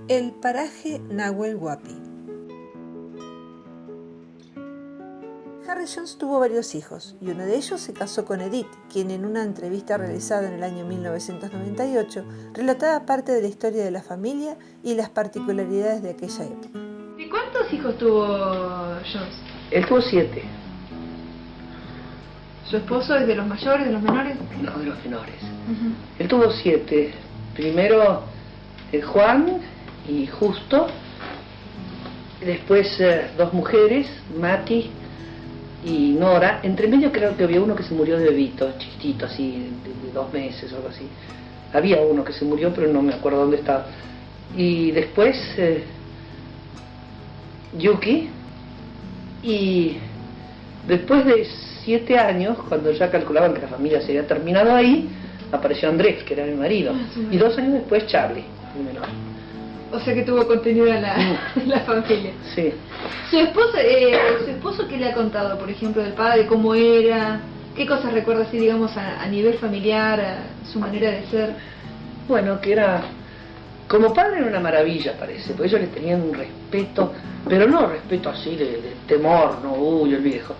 El paraje Nahuel Huapi. Harry Jones tuvo varios hijos y uno de ellos se casó con Edith, quien en una entrevista realizada en el año 1998 relataba parte de la historia de la familia y las particularidades de aquella época. ¿Y cuántos hijos tuvo Jones? Él tuvo 7. ¿Su esposo es de los mayores, de los menores? No, de los menores. Él tuvo 7. Primero Juan y Justo. Después 2 mujeres, Mati y Nora. Entre medio creo que había uno que se murió de bebito, chiquitito, así, de 2 meses o algo así. Había uno que se murió, pero no me acuerdo dónde estaba. Y después Yuki. Y después de 7 años, cuando ya calculaban que la familia se había terminado ahí, apareció Andrés, que era mi marido. Y 2 años después Charlie, el menor. O sea que tuvo continuidad la familia. Sí. ¿Su esposo qué le ha contado, por ejemplo, del padre? ¿Cómo era? ¿Qué cosas recuerda así, digamos, a nivel familiar, a su manera de ser? Bueno, que era... Como padre era una maravilla, parece, porque ellos le tenían un respeto, pero no respeto así de temor, no, uy, el viejo.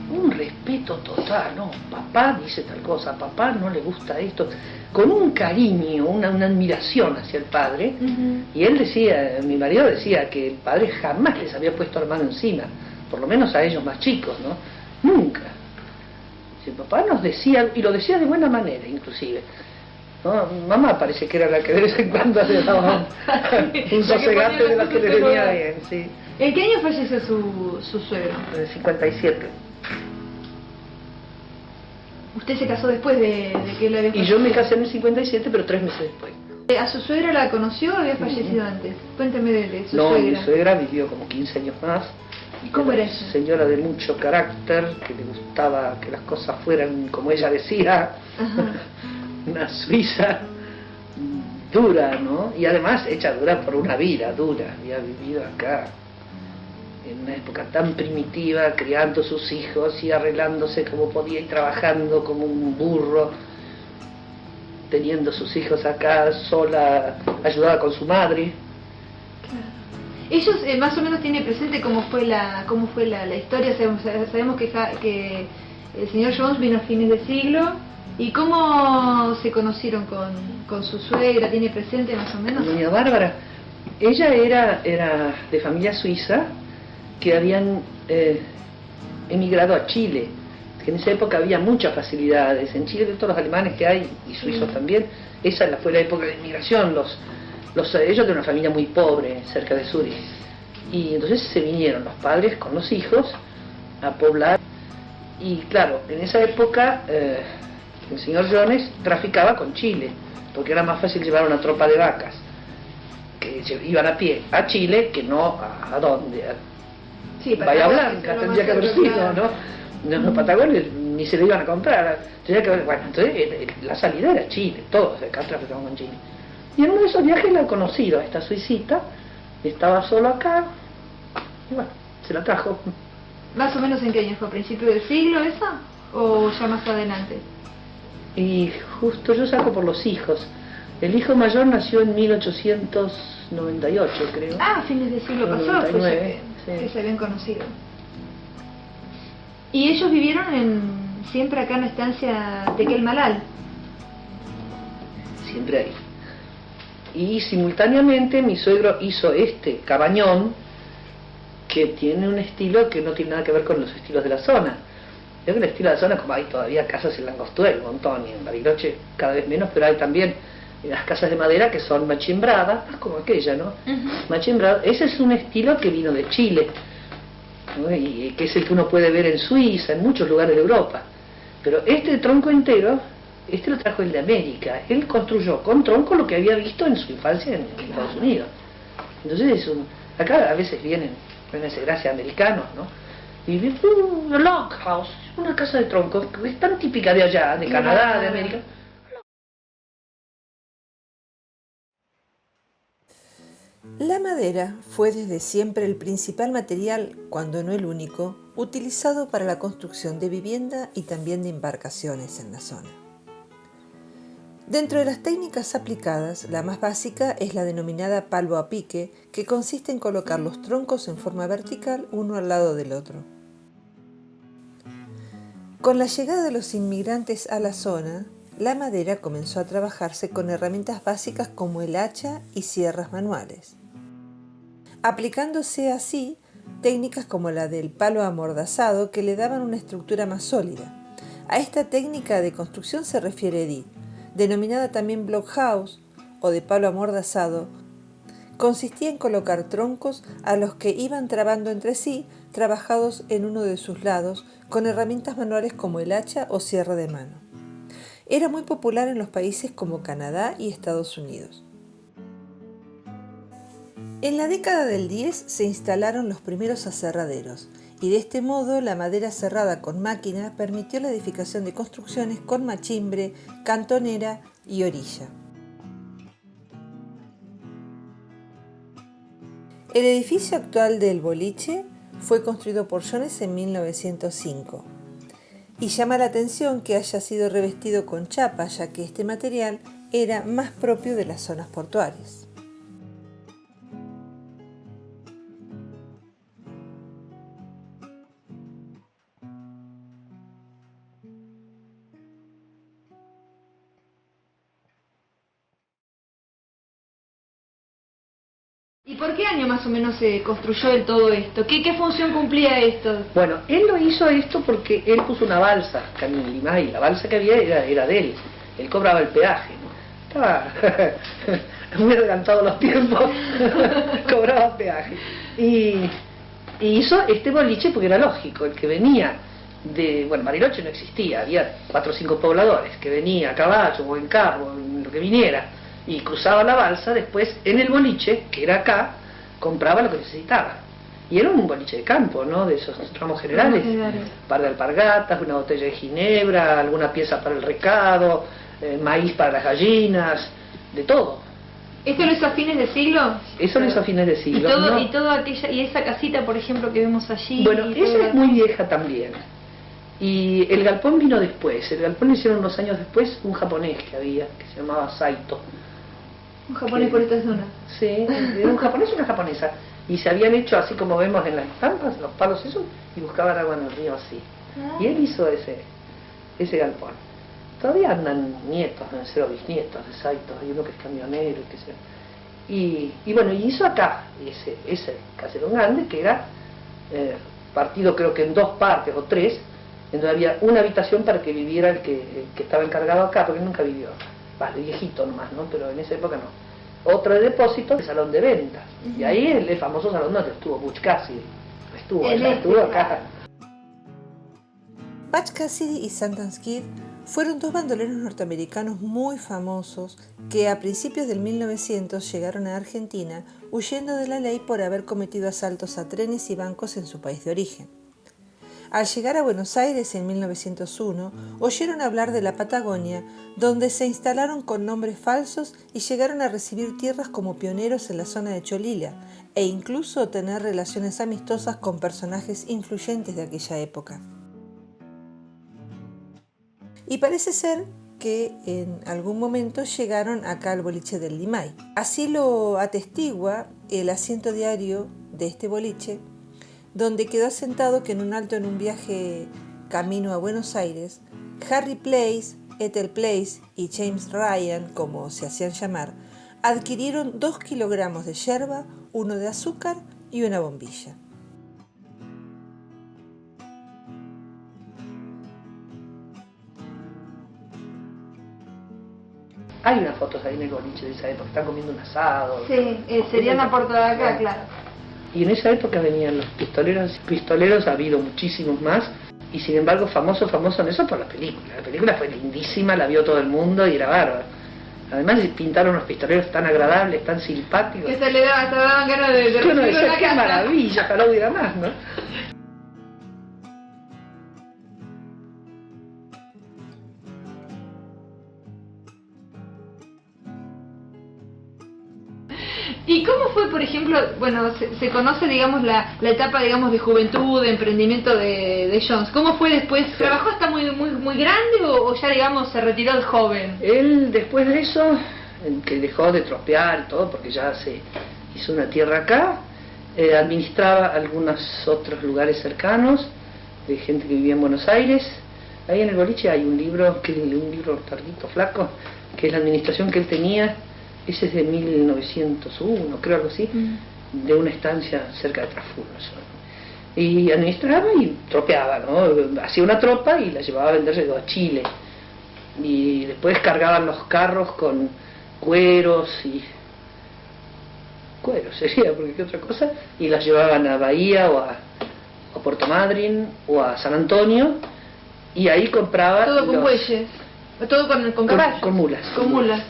Un respeto total, no, papá dice tal cosa, a papá no le gusta esto, con un cariño, una admiración hacia el padre. Y él decía, mi marido decía que el padre jamás les había puesto la mano encima, por lo menos a ellos más chicos, ¿no? Nunca. El papá nos decía, y lo decía de buena manera inclusive, ¿no? Mamá parece que era la que de vez en cuando le daba un sosegante de la que le venía bien, sí. ¿En qué año falleció su suegro? En el 57. ¿Usted se casó después de que él había fallecido? Y yo me casé en el 57, pero 3 meses después. ¿A su suegra la conoció o había fallecido antes? Cuénteme de su no, suegra. Mi suegra vivió como 15 años más. ¿Y cómo era eso? Señora de mucho carácter, que le gustaba que las cosas fueran como ella decía. Una suiza dura, ¿no? Y además hecha dura por una vida dura. Había vivido acá en una época tan primitiva, criando sus hijos y arreglándose como podía y trabajando como un burro, teniendo sus hijos acá sola, ayudada con su madre. Claro. Ellos más o menos tienen presente cómo fue la historia. Sabemos que el señor Jones vino a fines de siglo. ¿Y cómo se conocieron con su suegra? ¿Tiene presente más o menos? Doña Bárbara, ella era de familia suiza que habían emigrado a Chile, que en esa época había muchas facilidades. En Chile, de todos los alemanes que hay, y suizos también, esa fue la época de inmigración. Ellos de una familia muy pobre, cerca de Zúrich. Y entonces se vinieron los padres con los hijos a poblar. Y claro, en esa época el señor Jones traficaba con Chile, porque era más fácil llevar una tropa de vacas que iban a pie a Chile que no a dónde, sí, Bahía Blanca, tendría que haber sido, ¿no? Los Patagones ni se le iban a comprar, tendría que haber, bueno, entonces la salida era Chile, todos de acá traficaban con Chile. Y en uno de esos viajes la he conocido, a esta suicita, estaba solo acá, y bueno, se la trajo. ¿Más o menos en qué año fue? ¿A principio del siglo esa? ¿O ya más adelante? Y justo yo saco por los hijos. El hijo mayor nació en 1898, creo. Ah, fines del siglo pasado 99, que se habían conocido. ¿Y ellos vivieron siempre acá en la estancia de Quelmalal? Siempre ahí. Y simultáneamente mi suegro hizo este cabañón que tiene un estilo que no tiene nada que ver con los estilos de la zona. Creo que el estilo de la zona, como hay todavía casas en Langostura, hay un montón, y en Bariloche cada vez menos, pero hay también las casas de madera que son machimbradas, más como aquella, ¿no? Machimbrada. Ese es un estilo que vino de Chile, ¿no? Y que es el que uno puede ver en Suiza, en muchos lugares de Europa. Pero este tronco entero, este lo trajo el de América. Él construyó con tronco lo que había visto en su infancia en Estados Unidos. Entonces, acá a veces vienen esa gracia americanos, ¿no? Y un log house, una casa de troncos, que es tan típica de allá, de Canadá, de América. La madera fue desde siempre el principal material, cuando no el único, utilizado para la construcción de vivienda y también de embarcaciones en la zona. Dentro de las técnicas aplicadas, la más básica es la denominada palo a pique, que consiste en colocar los troncos en forma vertical uno al lado del otro. Con la llegada de los inmigrantes a la zona, la madera comenzó a trabajarse con herramientas básicas como el hacha y sierras manuales, aplicándose así técnicas como la del palo amordazado que le daban una estructura más sólida. A esta técnica de construcción se refiere Edith, denominada también blockhouse o de palo amordazado. Consistía en colocar troncos a los que iban trabando entre sí, trabajados en uno de sus lados, con herramientas manuales como el hacha o sierra de mano. Era muy popular en los países como Canadá y Estados Unidos. En la década del 10 se instalaron los primeros aserraderos, y de este modo la madera serrada con máquina permitió la edificación de construcciones con machimbre, cantonera y orilla. El edificio actual del boliche fue construido por Jones en 1905 y llama la atención que haya sido revestido con chapa, ya que este material era más propio de las zonas portuarias. ¿Y por qué año más o menos se construyó todo esto? ¿Qué función cumplía esto? Bueno, él lo hizo esto porque él puso una balsa acá en Limay, y la balsa que había era de él. Él cobraba el peaje. Estaba muy adelantado los tiempos, cobraba peaje. Y hizo este boliche porque era lógico, el que venía de, bueno, Bariloche no existía, había 4 o 5 pobladores, que venía a caballo o en carro, en lo que viniera, y cruzaba la balsa, después en el boliche, que era acá, compraba lo que necesitaba. Y era un boliche de campo, ¿no? De esos tramos generales, un par de alpargatas, una botella de ginebra, alguna pieza para el recado, maíz para las gallinas, de todo. ¿Esto lo hizo a fines de siglo? Eso lo hizo a fines de siglo. Y esa casita, por ejemplo, que vemos allí. Bueno, esa es muy vieja también. Y el galpón vino después. El galpón lo hicieron unos años después un japonés que había, que se llamaba Saito. Un japonés por esta zona. Sí, un japonés y una japonesa. Y se habían hecho así como vemos en las estampas, los palos esos, y buscaban agua en el río así. Y él hizo ese galpón. Todavía andan nietos, deben ser bisnietos de Saito, hay uno que es camionero, qué sé yo. Y bueno, y hizo acá ese caserón grande que era partido creo que en 2 partes o 3, en donde había una habitación para que viviera el que estaba encargado acá, porque nunca vivió acá. Vale, viejito nomás, ¿no? Pero en esa época no. Otro de depósito, el salón de ventas. Y ahí el famoso salón donde estuvo Butch Cassidy. Estuvo acá. Butch Cassidy y Sundance Kid fueron 2 bandoleros norteamericanos muy famosos que a principios del 1900 llegaron a Argentina huyendo de la ley por haber cometido asaltos a trenes y bancos en su país de origen. Al llegar a Buenos Aires en 1901, oyeron hablar de la Patagonia, donde se instalaron con nombres falsos y llegaron a recibir tierras como pioneros en la zona de Cholila, e incluso tener relaciones amistosas con personajes influyentes de aquella época. Y parece ser que en algún momento llegaron acá al boliche del Limay. Así lo atestigua el asiento diario de este boliche, donde quedó asentado que en un alto en un viaje camino a Buenos Aires, Harry Place, Ethel Place y James Ryan, como se hacían llamar, adquirieron 2 kilogramos de yerba, 1 de azúcar y una bombilla. Hay unas fotos ahí en el boliche de esa época, están comiendo un asado. Sí, serían la puerta de acá, claro. Y en esa época venían los pistoleros, ha habido muchísimos más, y sin embargo famoso en eso por la película. La película fue lindísima, la vio todo el mundo y era bárbaro. Además pintaron unos pistoleros tan agradables, tan simpáticos. Que se daban ganas de uno decía, qué maravilla, ojalá hubiera más, ¿no? ¿Y cómo fue, por ejemplo, bueno, se conoce, digamos, la etapa, digamos, de juventud, de emprendimiento de Jones? ¿Cómo fue después? ¿Trabajó hasta muy grande o ya, digamos, se retiró de joven? Él, después de eso, que dejó de tropear y todo, porque ya se hizo una tierra acá, administraba algunos otros lugares cercanos, de gente que vivía en Buenos Aires. Ahí en el boliche hay un libro tardito, flaco, que es la administración que él tenía. Ese es de 1901, creo, algo así, de una estancia cerca de Trafuro. Y administraba y tropeaba, ¿no? Hacía una tropa y la llevaba a venderse a Chile. Y después cargaban los carros con cueros sería, porque qué otra cosa, y las llevaban a Bahía o a Puerto Madryn o a San Antonio, y ahí compraba... Todo con bueyes, todo con caballos. Con mulas. Con mulas.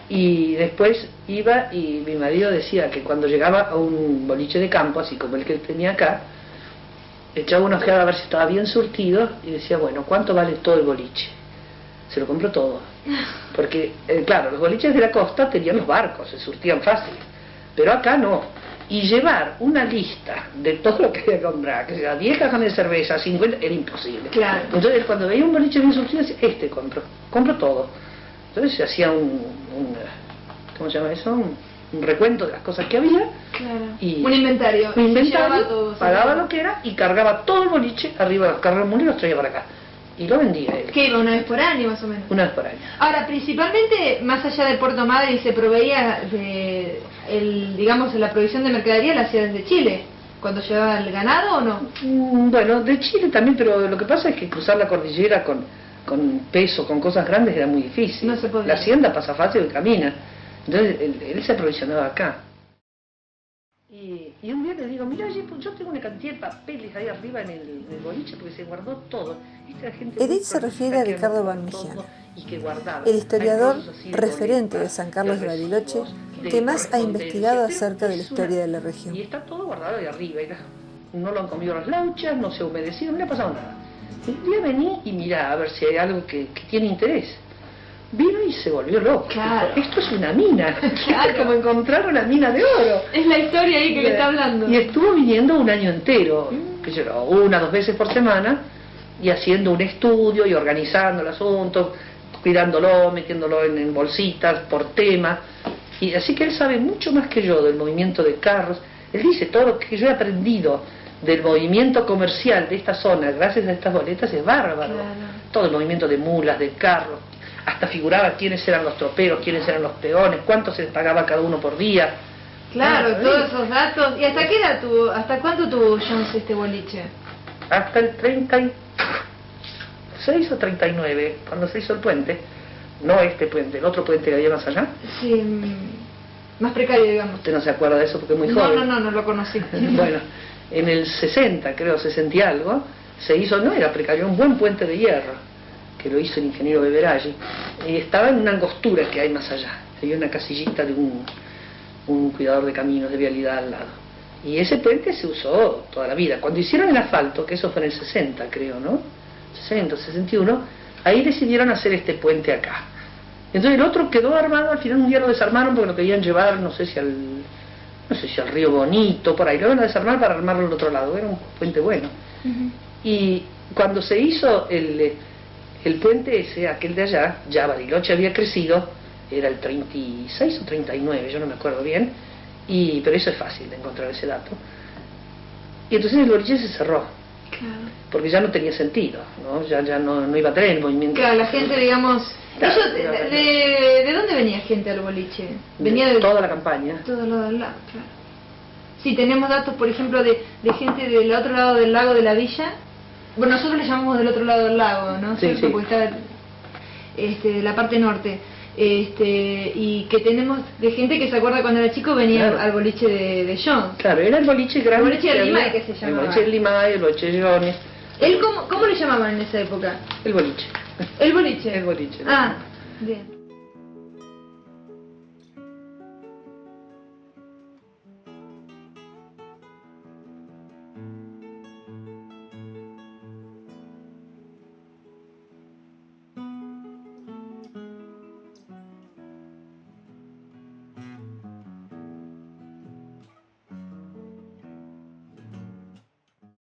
Y después iba, y mi marido decía que cuando llegaba a un boliche de campo, así como el que él tenía acá, echaba una ojeada a ver si estaba bien surtido, y decía, bueno, ¿cuánto vale todo el boliche? Se lo compró todo. Porque, claro, los boliches de la costa tenían los barcos, se surtían fácil, pero acá no. Y llevar una lista de todo lo que había que comprar, que sea 10 cajas de cerveza, 50, era imposible. Claro. Entonces, cuando veía un boliche bien surtido, decía, compro todo. Entonces se hacía ¿cómo se llama eso? Un recuento de las cosas que había. Claro. Y un inventario. Todo, pagaba lo que era y cargaba todo el boliche arriba de los carros mulos y los traía para acá. Y lo vendía él. ¿Qué iba? ¿Una vez por año más o menos? Una vez por año. Ahora, principalmente, más allá de Puerto Madryn, se proveía digamos, la provisión de mercadería la hacía desde Chile, cuando llevaba el ganado, ¿o no? Bueno, de Chile también, pero lo que pasa es que cruzar la cordillera con peso, con cosas grandes, era muy difícil. No se podía. La hacienda pasa fácil y camina. Entonces él se aprovisionaba acá. Y un día le digo, mira, yo tengo una cantidad de papeles ahí arriba en el boliche porque se guardó todo. Edith se refiere a Ricardo Barmigiano, el historiador referente de San Carlos de Bariloche, que más ha investigado acerca de la historia de la región. Y está todo guardado ahí arriba. No lo han comido las lauchas, no se ha humedecido, no le ha pasado nada. Un día vení y mirá a ver si hay algo que tiene interés. Vino y se volvió loco. Claro. Dijo, esto es una mina. Claro. Es como encontrar una mina de oro. Es la historia ahí que le está hablando. Y estuvo viniendo un año entero, que yo, 1 o 2 veces por semana, y haciendo un estudio y organizando el asunto, cuidándolo, metiéndolo en bolsitas por tema. Y así que él sabe mucho más que yo del movimiento de carros. Él dice, todo lo que yo he aprendido del movimiento comercial de esta zona gracias a estas boletas es bárbaro. Claro. Todo el movimiento de mulas, de carros, hasta figuraba quiénes eran los troperos, quiénes eran los peones, cuánto se les pagaba cada uno por día. Claro, todos esos datos. ¿Y hasta qué edad hasta cuánto tuvo Jones este boliche? Hasta el 36 o 39, cuando se hizo el puente. No este puente, el otro puente que había más allá. Sí, más precario, digamos. Usted no se acuerda de eso porque es muy joven. No lo conocí. Bueno, en el 60, creo, 60 y algo, se hizo, no era precario, un buen puente de hierro, que lo hizo el ingeniero Beveraggi, y estaba en una angostura que hay más allá. Había una casillita de un cuidador de caminos, de vialidad al lado. Y ese puente se usó toda la vida. Cuando hicieron el asfalto, que eso fue en el 60, creo, ¿no? 60, 61, ahí decidieron hacer este puente acá. Entonces el otro quedó armado, al final un día lo desarmaron porque lo querían llevar, no sé si al río Bonito, por ahí, lo iban a desarmar para armarlo al otro lado, era un puente bueno. Y cuando se hizo el puente ese, aquel de allá, ya Bariloche había crecido, era el 36 o 39, yo no me acuerdo bien, pero eso es fácil de encontrar ese dato. Y entonces el boliche se cerró. Claro. Porque ya no tenía sentido, ¿no? Ya no iba a tener el movimiento. Claro, la gente, digamos... Claro, ¿De dónde venía gente al boliche? Venía de toda la campaña. Todo lo del lago, claro. Sí, tenemos datos, por ejemplo, de gente del otro lado del lago de la villa. Bueno, nosotros le llamamos del otro lado del lago, ¿no? Sí, sí. Porque está de la parte norte. Y que tenemos de gente que se acuerda cuando era chico venía claro. al boliche de Jones. Claro, era el boliche grande. El boliche de Limay, que se llamaba. El boliche de Limay, el boliche de Jones. ¿Él cómo le llamaban en esa época? El boliche. ¿El boliche? El boliche. Ah, bien.